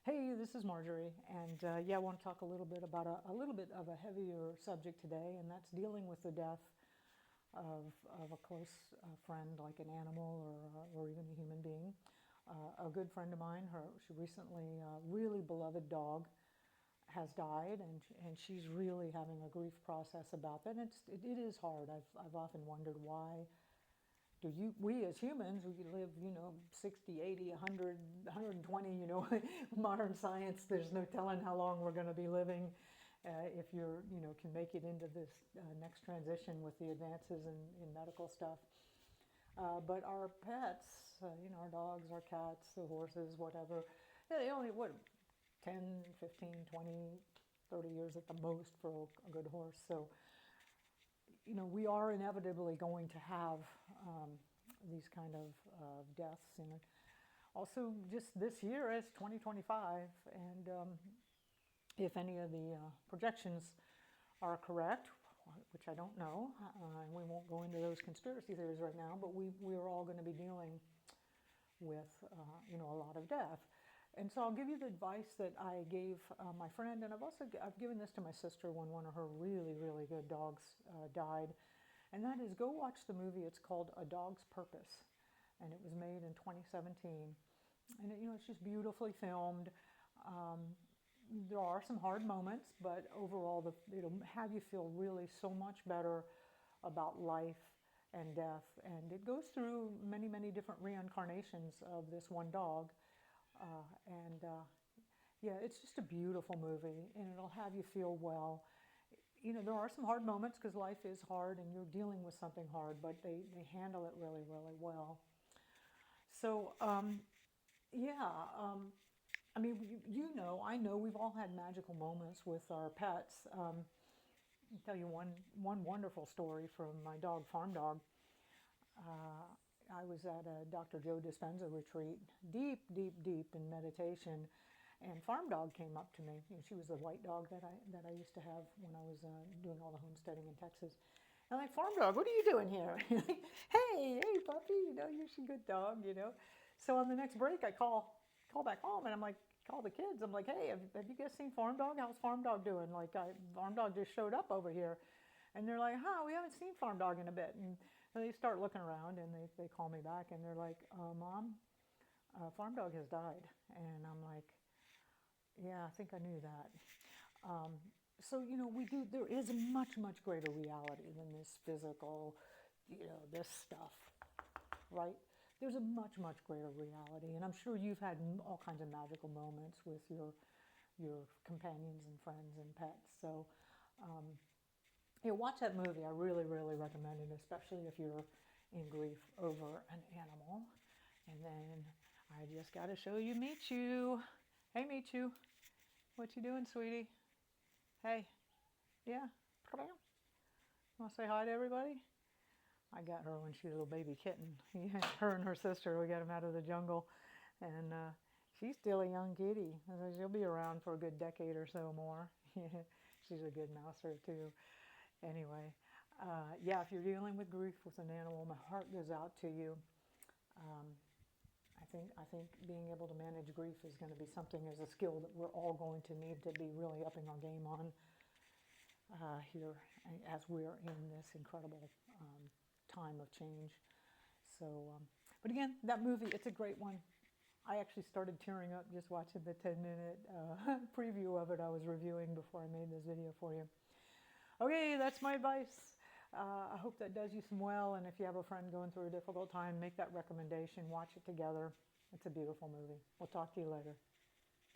Hey, this is Marjorie, and yeah, I want to talk a little bit about a little bit of a heavier subject today, and that's dealing with the death of a close friend, like an animal or even a human being. A good friend of mine, she recently, really beloved dog, has died, and she's really having a grief process about that. And it is hard. I've often wondered why we as humans, we live, 60, 80, 100, 120, modern science, there's no telling how long we're going to be living if can make it into this next transition with the advances in medical stuff. But our pets, our dogs, our cats, the horses, whatever, yeah, they only, 10, 15, 20, 30 years at the most for a good horse. So we are inevitably going to have these kind of deaths. And also, just this year is 2025, and if any of the projections are correct, which I don't know, and we won't go into those conspiracy theories right now, but we are all going to be dealing with a lot of death. And so I'll give you the advice that I gave my friend, and I've given this to my sister when one of her really, really good dogs died, and that is go watch the movie. It's called A Dog's Purpose, and it was made in 2017, and it's just beautifully filmed. There are some hard moments, but overall, it'll have you feel really so much better about life and death. And it goes through many, many different reincarnations of this one dog. And yeah, it's just a beautiful movie, and it'll have you feel well. There are some hard moments because life is hard and you're dealing with something hard, but they handle it really, really well. So, yeah, I mean, I know we've all had magical moments with our pets. I'll tell you one wonderful story from my dog, Farm Dog. I was at a Dr. Joe Dispenza retreat, deep, deep, deep in meditation, and Farm Dog came up to me. She was the white dog that I used to have when I was doing all the homesteading in Texas. And I'm like, Farm Dog, what are you doing here? Hey, puppy, you're a good dog. So on the next break, I call back home, and I'm like, call the kids. I'm like, hey, have you guys seen Farm Dog? How's Farm Dog doing? Like, Farm Dog just showed up over here. And they're like, we haven't seen Farm Dog in a bit. And they start looking around, and they call me back, and they're like, Mom, Farm Dog has died. And I'm like, yeah, I think I knew that. So, there is a much, much greater reality than this physical, this stuff, right? There's a much, much greater reality. And I'm sure you've had all kinds of magical moments with your companions and friends and pets. So, yeah, watch that movie. I really, really recommend it, especially if you're in grief over an animal. And then I just got to show you Michu. Hey, Michu. What you doing, sweetie? Hey. Yeah. Want to say hi to everybody? I got her when she was a little baby kitten. Yeah, her and her sister, we got them out of the jungle. And she's still a young kitty. She'll be around for a good decade or so more. She's a good mouser, too. Anyway, yeah, if you're dealing with grief with an animal, my heart goes out to you. I think being able to manage grief is going to be something as a skill that we're all going to need to be really upping our game on here as we're in this incredible time of change. So, but again, that movie, it's a great one. I actually started tearing up just watching the 10-minute preview of it I was reviewing before I made this video for you. Okay, that's my advice. I hope that does you some well, and if you have a friend going through a difficult time, make that recommendation, watch it together. It's a beautiful movie. We'll talk to you later.